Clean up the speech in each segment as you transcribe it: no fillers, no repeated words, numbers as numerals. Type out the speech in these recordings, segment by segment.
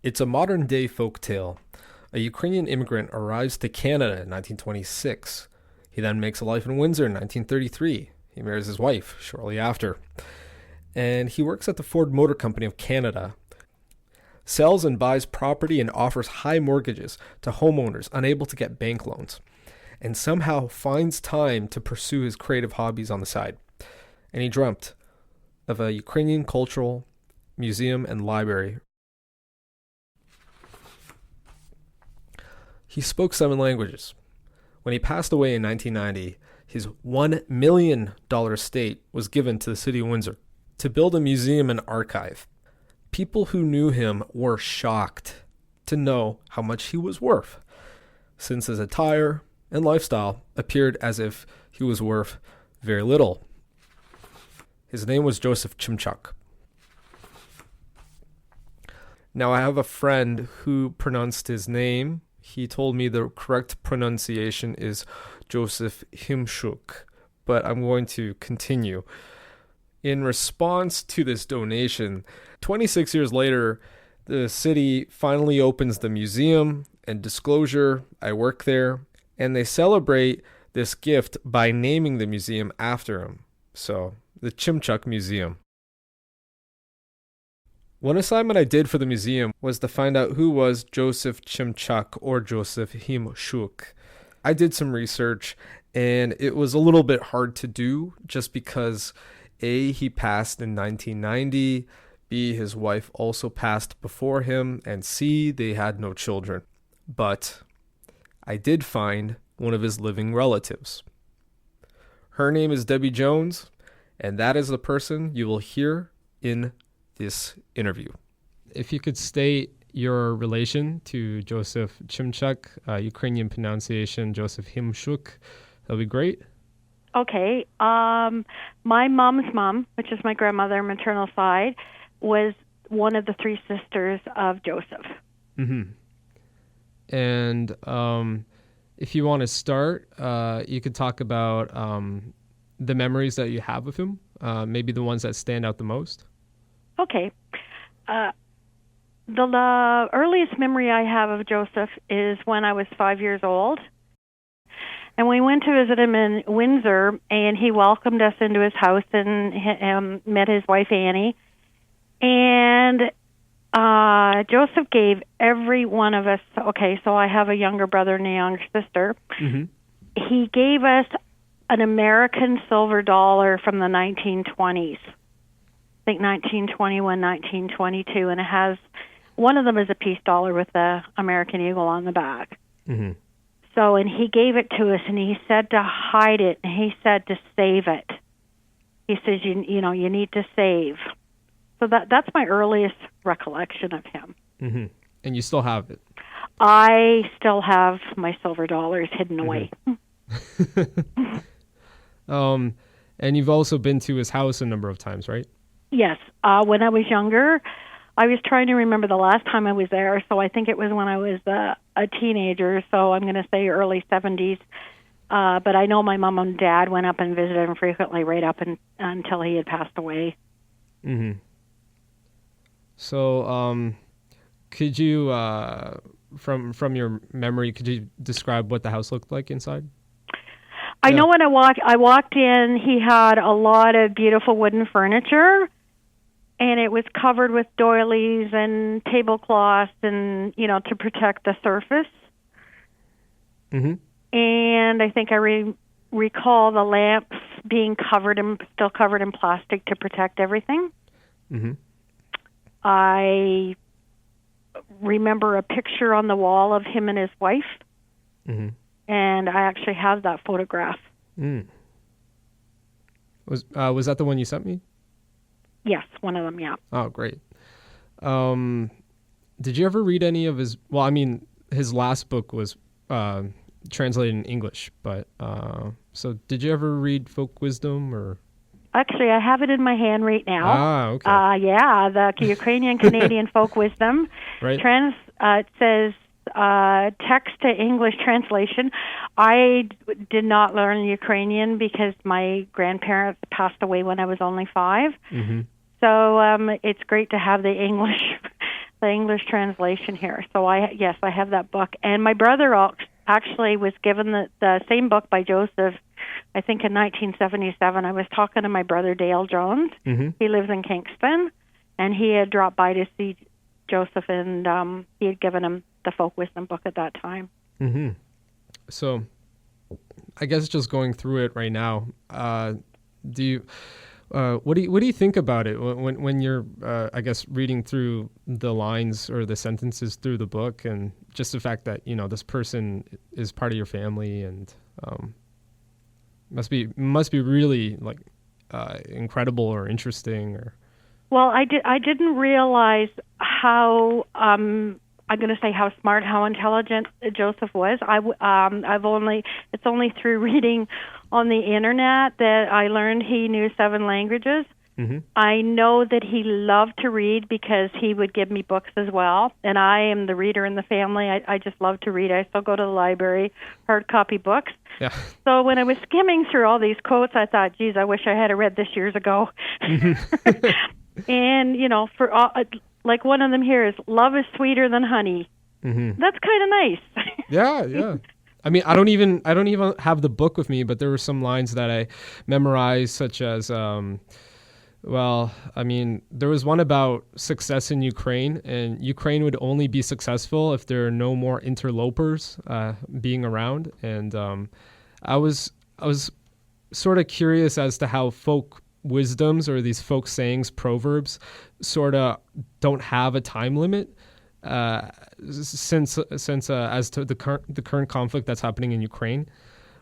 It's a modern-day folk tale. A Ukrainian immigrant arrives to Canada in 1926. He then makes a life in Windsor in 1933. He marries his wife shortly after. And he works at the Ford Motor Company of Canada, sells and buys property and offers high mortgages to homeowners unable to get bank loans, and somehow finds time to pursue his creative hobbies on the side. And he dreamt of a Ukrainian cultural museum and library. He spoke 7 languages. When he passed away in 1990, his $1 million estate was given to the city of Windsor to build a museum and archive. People who knew him were shocked to know how much he was worth, since his attire and lifestyle appeared as if he was worth very little. His name was Joseph Chimczuk. Now, I have a friend who pronounced his name. He told me the correct pronunciation is Joseph Chimczuk, but I'm going to continue. In response to this donation, 26 years later, the city finally opens the museum and disclosure. I work there, and they celebrate this gift by naming the museum after him. So, the Chimczuk Museum. One assignment I did for the museum was to find out who was Joseph Chimczuk or Joseph Chimczuk. I did some research, and it was a little bit hard to do just because A, he passed in 1990, B, his wife also passed before him, and C, they had no children. But I did find one of his living relatives. Her name is Debbie Jones, and that is the person you will hear in this interview. If you could state your relation to Joseph Chimczuk, Ukrainian pronunciation Joseph Chimczuk, that'll be great. Okay. My mom's mom, which is my grandmother, maternal side, was one of the 3 sisters of Joseph. Mm-hmm. And if you want to start, you could talk about the memories that you have of him, maybe the ones that stand out the most. Okay. The earliest memory I have of Joseph is when I was 5 years old. And we went to visit him in Windsor, and he welcomed us into his house and met his wife, Annie. And Joseph gave every one of us, okay, so I have a younger brother and a younger sister. Mm-hmm. He gave us an American silver dollar from the 1920s. I think 1921, 1922, and it has, one of them is a peace dollar with the American eagle on the back. Mm-hmm. So, and he gave it to us, and he said to hide it, and he said to save it. He says, you know, you need to save. So that's my earliest recollection of him. Mm-hmm. And you still have it? I still have my silver dollars hidden away. And you've also been to his house a number of times, right? Yes. When I was younger, I was trying to remember the last time I was there, so I think it was when I was a teenager, so I'm going to say early 70s. But I know my mom and dad went up and visited him frequently right up until he had passed away. Mm-hmm. So could you, from your memory, could you describe what the house looked like inside? I know when I walked in, he had a lot of beautiful wooden furniture, and it was covered with doilies and tablecloths and, you know, to protect the surface. Mm-hmm. And I think I recall the lamps being still covered in plastic to protect everything. Mm-hmm. I remember a picture on the wall of him and his wife. Mm-hmm. And I actually have that photograph. Mm. Was that the one you sent me? Yes, one of them, yeah. Oh, great. Did you ever read any of his... Well, I mean, his last book was translated in English, but... so did you ever read Folk Wisdom or... Actually, I have it in my hand right now. Ah, okay. Yeah, the Ukrainian-Canadian Folk Wisdom. Right. It says... text to English translation. I did not learn Ukrainian because my grandparents passed away when I was only 5. Mm-hmm. So it's great to have the English the English translation here. So I have that book. And my brother actually was given the same book by Joseph, I think in 1977. I was talking to my brother Dale Jones. Mm-hmm. He lives in Kingston, and he had dropped by to see Joseph, and he had given him the folk wisdom book at that time. Mm-hmm. So I guess just going through it right now, what do you think about it when you're I guess reading through the lines or the sentences through the book, and just the fact that this person is part of your family, and must be really like incredible or interesting, or well, I didn't realize how I'm going to say how smart, how intelligent Joseph was. It's only through reading on the internet that I learned he knew 7 languages. Mm-hmm. I know that he loved to read because he would give me books as well, and I am the reader in the family. I just love to read. I still go to the library, hard copy books. Yeah. So when I was skimming through all these quotes, I thought, geez, I wish I had read this years ago. Mm-hmm. And, for all, like one of them here is, love is sweeter than honey. Mm-hmm. That's kind of nice. Yeah. I mean, I don't even have the book with me, but there were some lines that I memorized, such as, there was one about success in Ukraine, and Ukraine would only be successful if there are no more interlopers being around. And I was sort of curious as to how folk wisdoms, or these folk sayings, proverbs, sort of don't have a time limit, since as to the current conflict that's happening in Ukraine.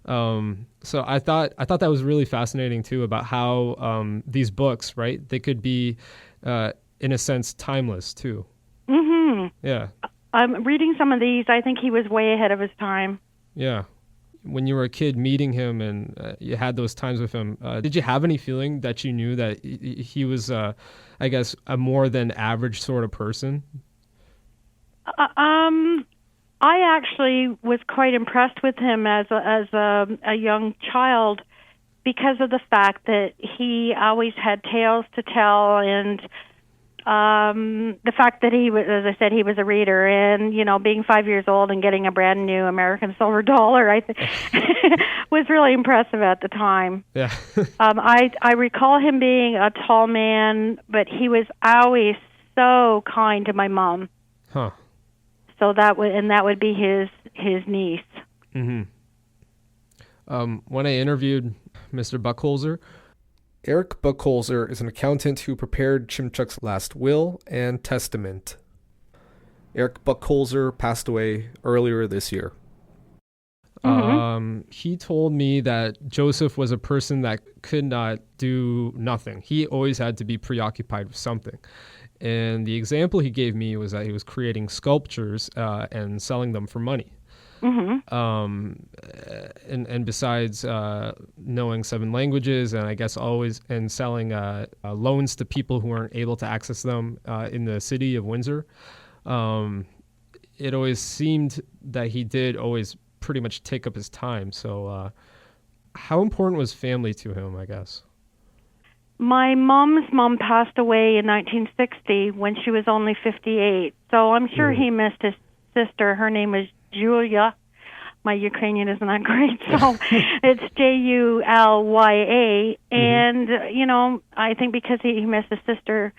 So I thought that was really fascinating too, about how these books, right, they could be in a sense timeless too. Mm-hmm. Yeah. I'm reading some of these. I think he was way ahead of his time. Yeah. When you were a kid meeting him and you had those times with him, did you have any feeling that you knew that he was, I guess, a more than average sort of person? I actually was quite impressed with him as a young child, because of the fact that he always had tales to tell, and the fact that he was, as I said, he was a reader, and being 5 years old and getting a brand new American silver dollar, I think, was really impressive at the time. Yeah. I recall him being a tall man, but he was always so kind to my mom. Huh. So that would be his niece. Mm-hmm. When I interviewed Mr. Buckholzer, Eric Buckholzer is an accountant who prepared Chimczuk's last will and testament. Eric Buckholzer passed away earlier this year. Mm-hmm. He told me that Joseph was a person that could not do nothing. He always had to be preoccupied with something. And the example he gave me was that he was creating sculptures and selling them for money. Mm-hmm. And besides knowing 7 languages, and I guess always and selling loans to people who weren't able to access them in the city of Windsor, it always seemed that he did always pretty much take up his time. So how important was family to him, I guess? My mom's mom passed away in 1960 when she was only 58. So I'm sure he missed his sister. Her name was Julia. My Ukrainian isn't that great, so it's Julya. And I think because he missed his sister,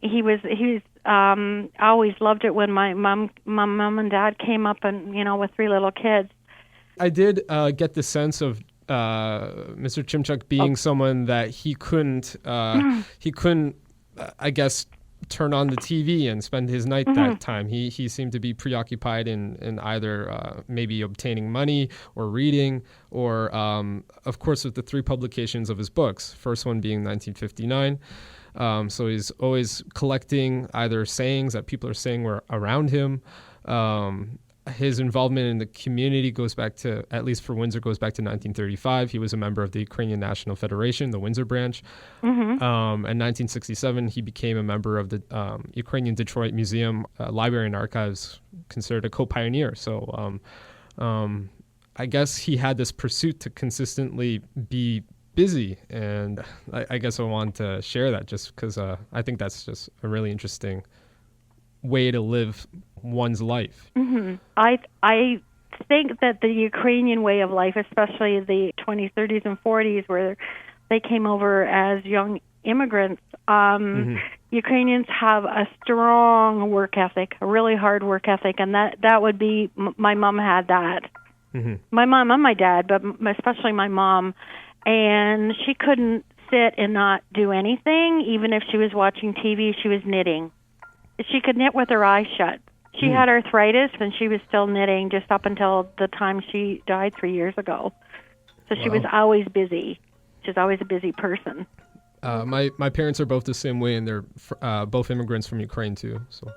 he always loved it when my mom and dad came up and with 3 little kids. I did get the sense of Mr. Chimczuk being someone that he couldn't, I guess, turn on the TV and spend his night that time. He seemed to be preoccupied in either maybe obtaining money or reading, or of course with the 3 publications of his books. First one being 1959. So he's always collecting either sayings that people are saying were around him. His involvement in the community goes back to, at least for Windsor, goes back to 1935. He was a member of the Ukrainian National Federation, the Windsor branch. In 1967, he became a member of the Ukrainian Detroit Museum, Library and Archives, considered a co-pioneer. So I guess he had this pursuit to consistently be busy, and I guess I wanted to share that just because I think that's just a really interesting way to live one's life. Mm-hmm. I think that the Ukrainian way of life, especially the 20s, 30s, and 40s, where they came over as young immigrants, Ukrainians have a strong work ethic, a really hard work ethic, and that would be, my mom had that. My mom and my dad, but especially my mom, and she couldn't sit and not do anything. Even if she was watching TV, she was knitting. She could knit with her eyes shut. She had arthritis, and she was still knitting just up until the time she died 3 years ago. So she was always busy. She's always a busy person. My parents are both the same way, and they're both immigrants from Ukraine too. So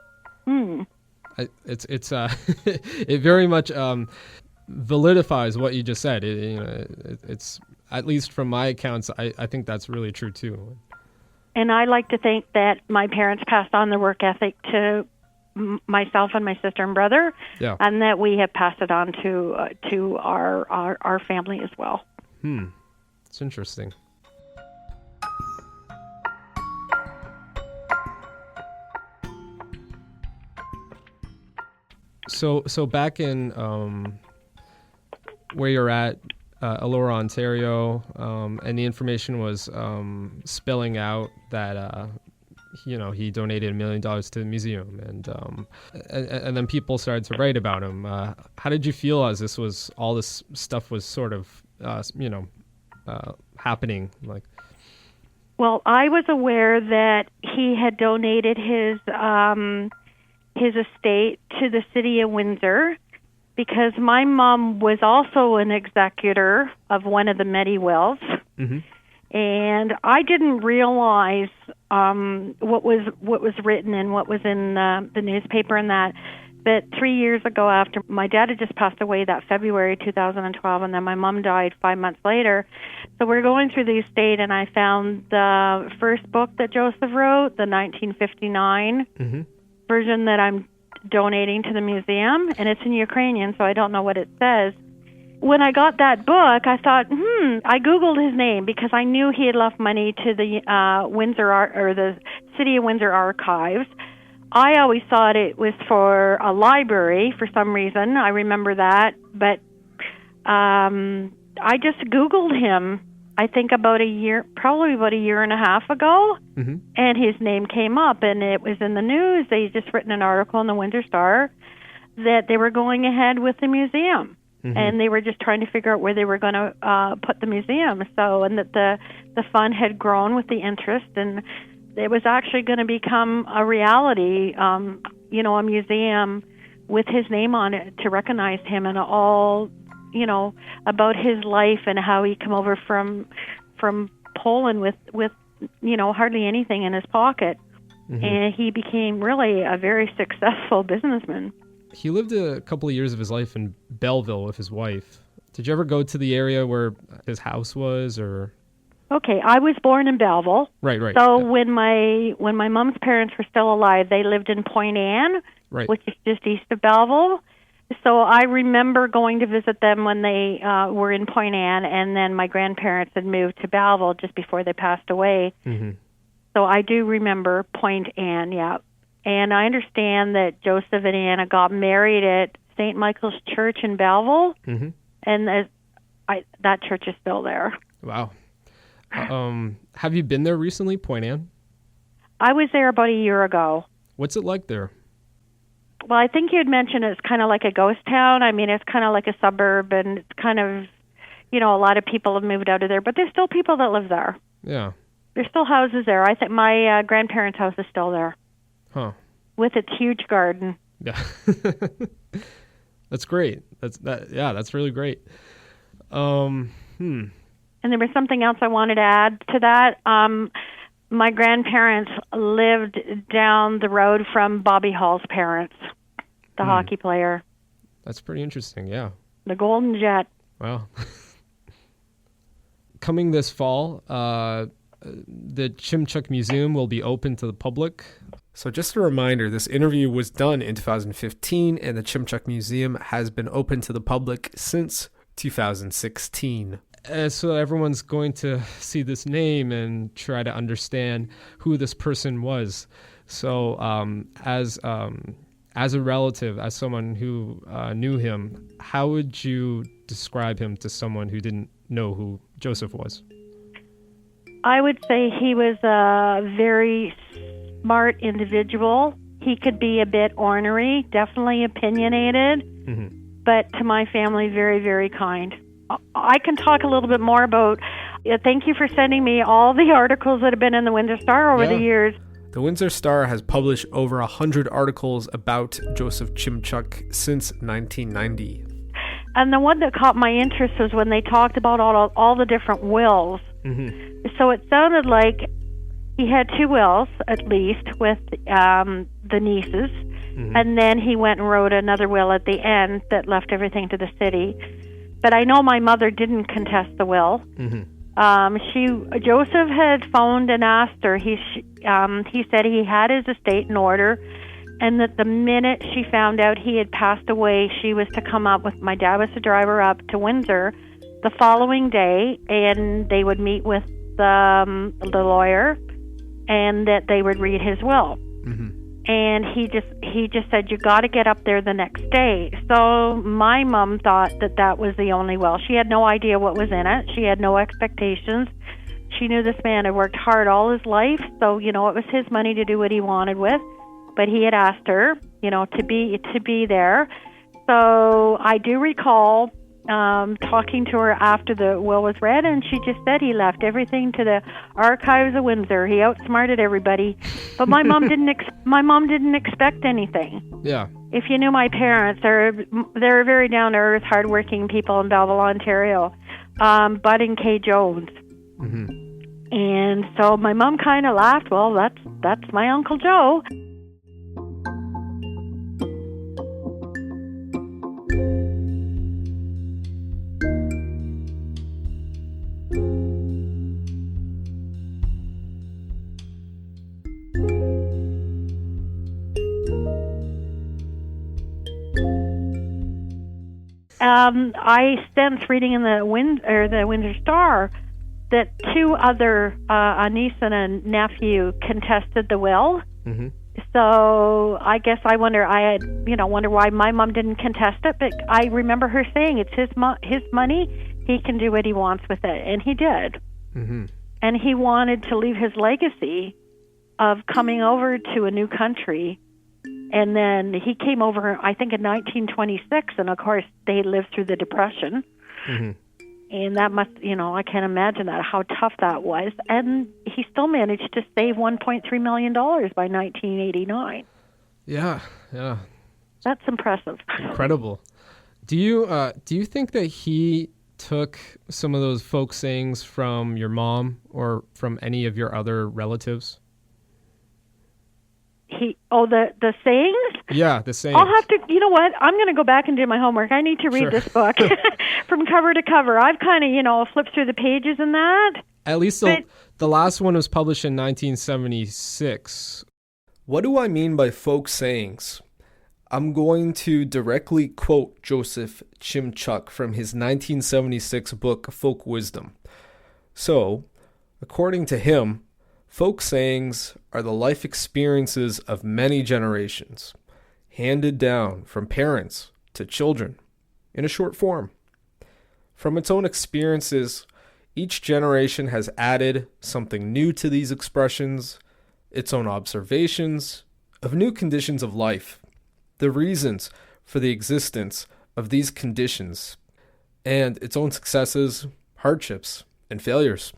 it's it very much validifies what you just said. It's at least from my accounts, I think that's really true too. And I like to think that my parents passed on the work ethic to myself and my sister and brother, and that we have passed it on to our family as well. It's interesting. So back in where you're at, Elora, Ontario, and the information was spelling out that he donated $1 million to the museum, and then people started to write about him. How did you feel as all this stuff was sort of happening? Like, well, I was aware that he had donated his estate to the city of Windsor, because my mom was also an executor of one of the Medi wills, and I didn't realize what was written and what was in the newspaper and that. But 3 years ago, after my dad had just passed away that February 2012, and then my mom died 5 months later. So we're going through the estate, and I found the first book that Joseph wrote, the 1959 version that I'm donating to the museum, and it's in Ukrainian, so I don't know what it says. When I got that book, I thought, I Googled his name because I knew he had left money to the the City of Windsor Archives. I always thought it was for a library for some reason. I remember that, but I just Googled him, I think probably about a year and a half ago, and his name came up, and it was in the news. They just written an article in the Windsor Star that they were going ahead with the museum, and they were just trying to figure out where they were going to put the museum. So, and that the fund had grown with the interest, and it was actually going to become a reality, a museum with his name on it to recognize him, and all, about his life and how he came over from Poland with hardly anything in his pocket. And he became really a very successful businessman. He lived a couple of years of his life in Belleville with his wife. Did you ever go to the area where his house was, or? Okay, I was born in Belleville. Right. So when my mom's parents were still alive, they lived in Point Anne, which is just east of Belleville. So I remember going to visit them when they were in Point Anne, and then my grandparents had moved to Belleville just before they passed away. So I do remember Point Anne, yeah. And I understand that Joseph and Anna got married at St. Michael's Church in Belleville, and that church is still there. Wow. Have you been there recently, Point Anne? I was there about a year ago. What's it like there? Well, I think you had mentioned it's kind of like a ghost town. I mean, it's kind of like a suburb, and it's kind of, a lot of people have moved out of there, but there's still people that live there. Yeah. There's still houses there. I think my grandparents' house is still there. Huh. With its huge garden. Yeah. That's great. That's really great. And there was something else I wanted to add to that. My grandparents lived down the road from Bobby Hall's parents, the hockey player. That's pretty interesting, yeah. The Golden Jet. Wow. Coming this fall, the Chimczuk Museum will be open to the public. So just a reminder, this interview was done in 2015, and the Chimczuk Museum has been open to the public since 2016. So everyone's going to see this name and try to understand who this person was. So as a relative, as someone who knew him, how would you describe him to someone who didn't know who Joseph was? I would say he was a very smart individual. He could be a bit ornery, definitely opinionated, but to my family, very, very kind. I can talk a little bit more about, thank you for sending me all the articles that have been in the Windsor Star over the years. The Windsor Star has published over 100 articles about Joseph Chimczuk since 1990. And the one that caught my interest was when they talked about all the different wills. So it sounded like he had 2 wills, at least, with the nieces. And then he went and wrote another will at the end that left everything to the city. But I know my mother didn't contest the will. Joseph had phoned and asked her. He said he had his estate in order, and that the minute she found out he had passed away, she was to come up with, my dad was to drive her up to Windsor the following day, and they would meet with the lawyer, and that they would read his will. And he just said, you got to get up there the next day. So my mom thought that was the only will. She had no idea what was in it. She had no expectations. She knew this man had worked hard all his life, so it was his money to do what he wanted with. But he had asked her, to be there. So I do recall talking to her after the will was read, and she just said he left everything to the archives of Windsor. He outsmarted everybody, but my mom didn't expect anything. Yeah. If you knew my parents, they're very down to earth, hardworking people in Belleville, Ontario. Bud and Kay Jones. And so my mom kind of laughed. Well, that's my Uncle Joe. I sensed reading in the Windsor Star that 2 other, a niece and a nephew, contested the will. So I guess I wonder why my mom didn't contest it. But I remember her saying it's his money. He can do what he wants with it, and he did. And he wanted to leave his legacy of coming over to a new country. And then he came over, I think, in 1926, and of course they lived through the Depression. And that must, I can't imagine how tough that was. And he still managed to save $1.3 million by 1989. Yeah. That's impressive. Incredible. Do you think that he took some of those folk sayings from your mom or from any of your other relatives? The sayings? Yeah, the sayings. I'll have to, I'm going to go back and do my homework. I need to read this book from cover to cover. I've kind of, flipped through the pages and that. At least the last one was published in 1976. What do I mean by folk sayings? I'm going to directly quote Joseph Chimczuk from his 1976 book, Folk Wisdom. So, according to him, folk sayings are the life experiences of many generations, handed down from parents to children in a short form. From its own experiences, each generation has added something new to these expressions, its own observations of new conditions of life, the reasons for the existence of these conditions, and its own successes, hardships, and failures.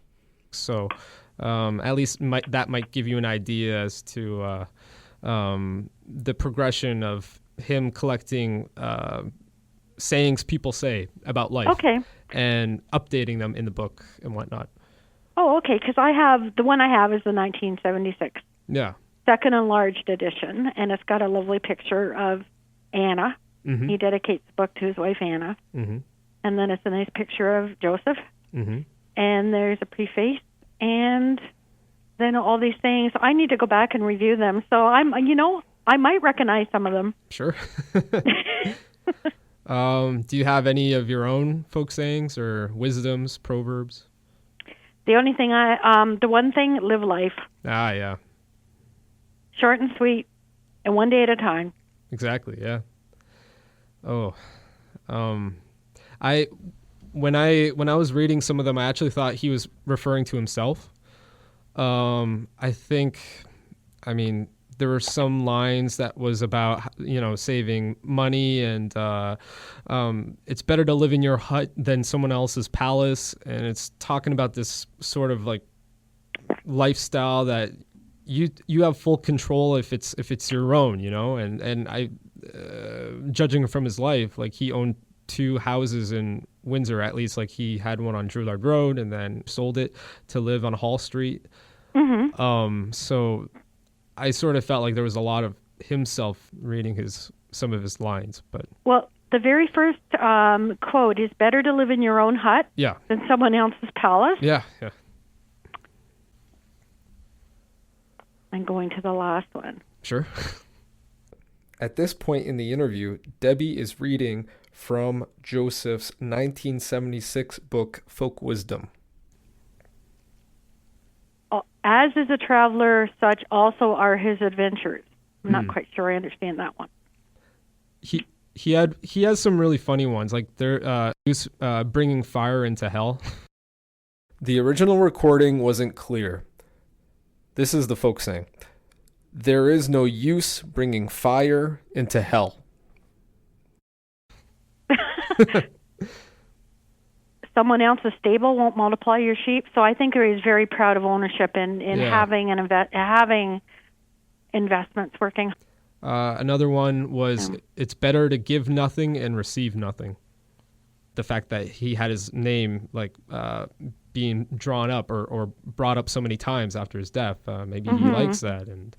So, at least that might give you an idea as to the progression of him collecting sayings people say about life. Okay. And updating them in the book and whatnot. Oh, okay, because the one I have is the 1976. Yeah. Second enlarged edition, and it's got a lovely picture of Anna. He dedicates the book to his wife, Anna. And then it's a nice picture of Joseph. And there's a preface. And then all these things, I need to go back and review them. So I might recognize some of them. Sure. Do you have any of your own folk sayings or wisdoms, proverbs? The only thing the one thing, live life. Ah, yeah. short and sweet, and one day at a time. Exactly. Yeah. Oh, I when I was reading some of them, I actually thought he was referring to himself. I think, I mean, there were some lines that was about, saving money and it's better to live in your hut than someone else's palace. And it's talking about this sort of like lifestyle that you have full control if it's your own, and I, judging from his life, like he owned 2 houses in Windsor, at least. Like he had one on Drouillard Road and then sold it to live on Hall Street. Mm-hmm. So I sort of felt like there was a lot of himself reading some of his lines. But well, the very first quote is better to live in your own hut than someone else's palace. Yeah. I'm going to the last one. Sure. At this point in the interview, Debbie is reading from Joseph's 1976 book, Folk Wisdom. As is a traveler, such also are his adventures. I'm not quite sure I understand that one. He has some really funny ones, like he was bringing fire into hell. The original recording wasn't clear. This is the folk saying, "There is no use bringing fire into hell." Someone else's stable won't multiply your sheep. So I think he's very proud of ownership in having having investments working. Another one was, it's better to give nothing and receive nothing. The fact that he had his name being drawn up or brought up so many times after his death, maybe he likes that. And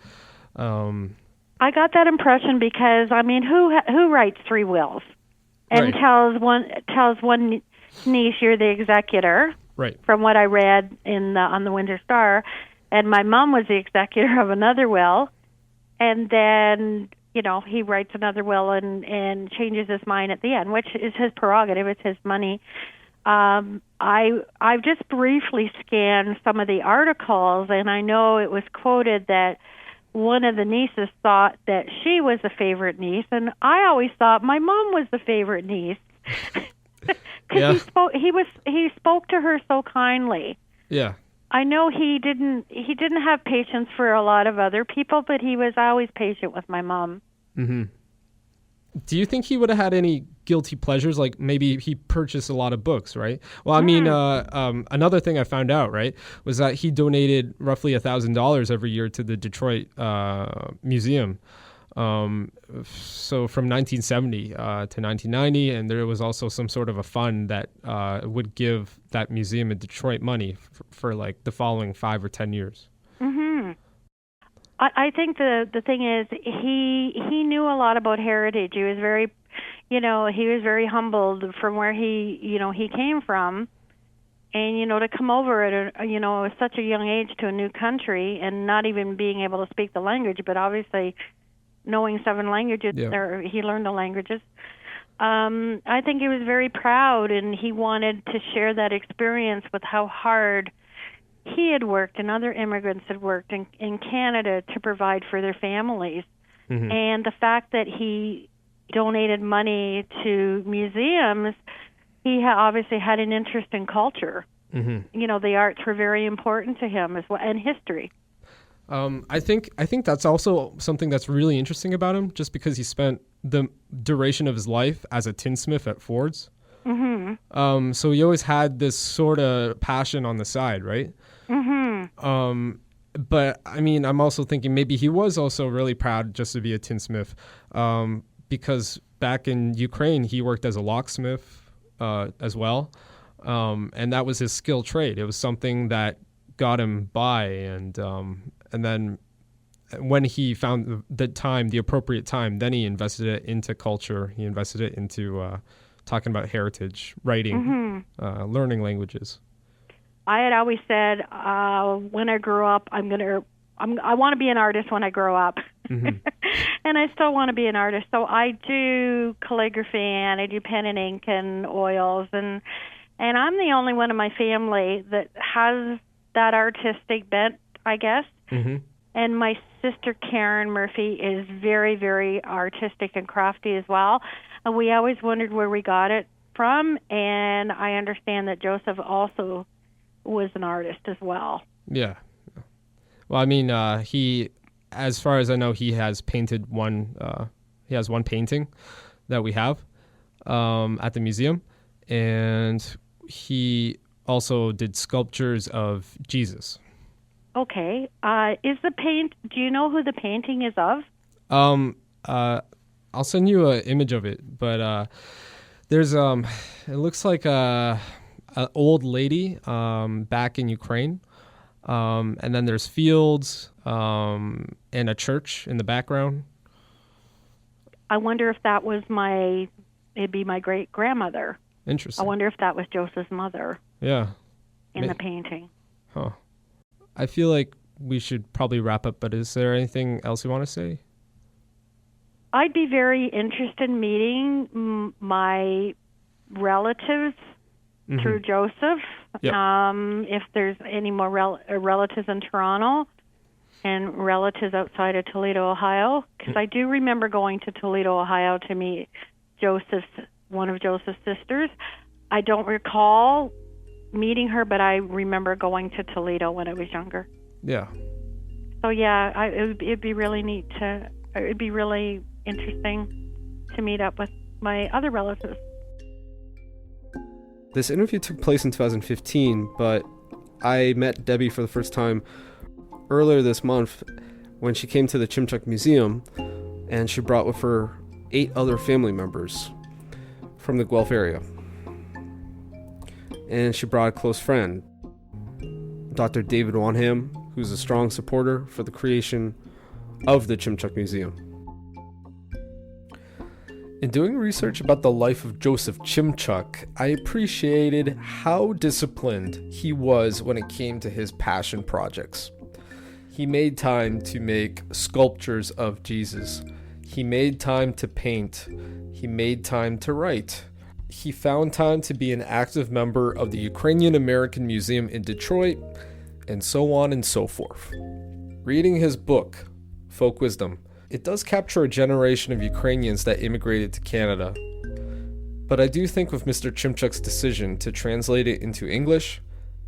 I got that impression because, I mean, who writes 3 wills and tells one niece you're the executor? Right. From what I read on the Windsor Star, and my mom was the executor of another will, and then he writes another will and changes his mind at the end, which is his prerogative. It's his money. I've just briefly scanned some of the articles, and I know it was quoted that one of the nieces thought that she was the favorite niece, and I always thought my mom was the favorite niece. Because he spoke to her so kindly. Yeah. I know he didn't have patience for a lot of other people, but he was always patient with my mom. Mm-hmm. Do you think he would have had any guilty pleasures? Like maybe he purchased a lot of books, right? Well, I mean, another thing I found out, right, was that he donated roughly $1,000 every year to the Detroit Museum. So from 1970 to 1990, and there was also some sort of a fund that would give that museum in Detroit money for like the following 5 or 10 years. Mm-hmm. I think the thing is he knew a lot about heritage. He was very, he was very humbled from where he came from, and to come over at such a young age to a new country and not even being able to speak the language, but obviously knowing 7 languages, or he learned the languages. I think he was very proud, and he wanted to share that experience with how hard he had worked and other immigrants had worked in Canada to provide for their families. Mm-hmm. And the fact that he donated money to museums, he obviously had an interest in culture. Mm-hmm. The arts were very important to him as well, and history. I think that's also something that's really interesting about him, just because he spent the duration of his life as a tinsmith at Ford's. Mm-hmm. So he always had this sort of passion on the side, right? Mm-hmm. But I mean, I'm also thinking maybe he was also really proud just to be a tinsmith, because back in Ukraine he worked as a locksmith as well, and that was his skill trade. It was something that got him by, and then when he found the appropriate time, then he invested it into culture. He invested it into talking about heritage, writing, learning languages. I had always said, when I grow up, I want to be an artist when I grow up. Mm-hmm. And I still want to be an artist. So I do calligraphy, and I do pen and ink and oils, and I'm the only one in my family that has that artistic bent, I guess. Mm-hmm. And my sister Karen Murphy is very, very artistic and crafty as well. And we always wondered where we got it from, and I understand that Joseph also was an artist as well. Yeah. Well, I mean, he, as far as I know, he has painted one. He has one painting that we have at the museum, and he also did sculptures of Jesus. Okay. Do you know who the painting is of? I'll send you an image of it, but there's it looks like an old lady back in Ukraine, and then there's fields and a church in the background. I wonder if that was it'd be my great grandmother. Interesting. I wonder if that was Joseph's mother. Yeah. In the painting. Huh. I feel like we should probably wrap up, but is there anything else you want to say? I'd be very interested in meeting my relatives through Joseph. Yep. If there's any more relatives in Toronto and relatives outside of Toledo, Ohio, because I do remember going to Toledo, Ohio to meet one of Joseph's sisters. I don't recall meeting her, but I remember going to Toledo when I was younger. Yeah. So yeah, it'd be really neat it'd be really interesting to meet up with my other relatives. This interview took place in 2015, but I met Debbie for the first time earlier this month when she came to the Chimczuk Museum, and she brought with her 8 other family members from the Guelph area. And she brought a close friend, Dr. David Wanham, who's a strong supporter for the creation of the Chimczuk Museum. In doing research about the life of Joseph Chimczuk, I appreciated how disciplined he was when it came to his passion projects. He made time to make sculptures of Jesus. He made time to paint. He made time to write. He found time to be an active member of the Ukrainian American Museum in Detroit, and so on and so forth. Reading his book, Folk Wisdom, it does capture a generation of Ukrainians that immigrated to Canada. But I do think with Mr. Chimczuk's decision to translate it into English,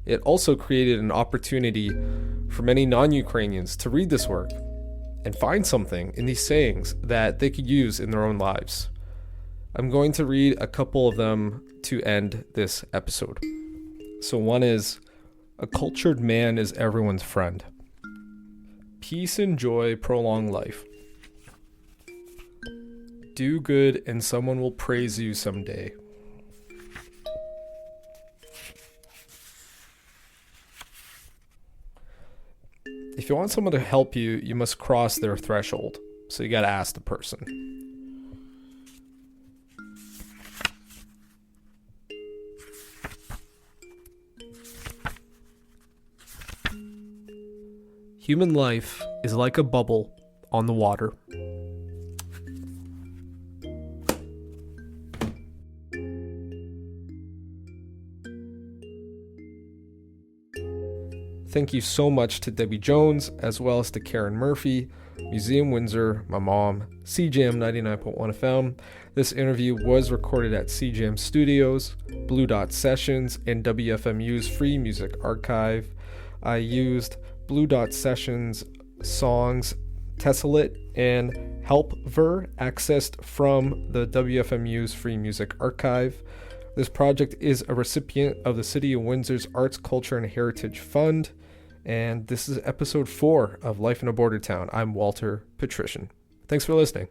it also created an opportunity for many non-Ukrainians to read this work and find something in these sayings that they could use in their own lives. I'm going to read a couple of them to end this episode. So one is, a cultured man is everyone's friend. Peace and joy prolong life. Do good and someone will praise you someday. If you want someone to help you, you must cross their threshold. So you gotta ask the person. Human life is like a bubble on the water. Thank you so much to Debbie Jones, as well as to Karen Murphy, Museum Windsor, my mom, CJAM 99.1 FM. This interview was recorded at CJAM Studios, Blue Dot Sessions, and WFMU's Free Music Archive. I used Blue Dot Sessions songs Tessellate and Help Ver, accessed from the WFMU's Free Music Archive. This project is a recipient of the City of Windsor's Arts, Culture, and Heritage Fund, and this is episode 4 of Life in a Border Town. I'm Walter Patrician. Thanks for listening.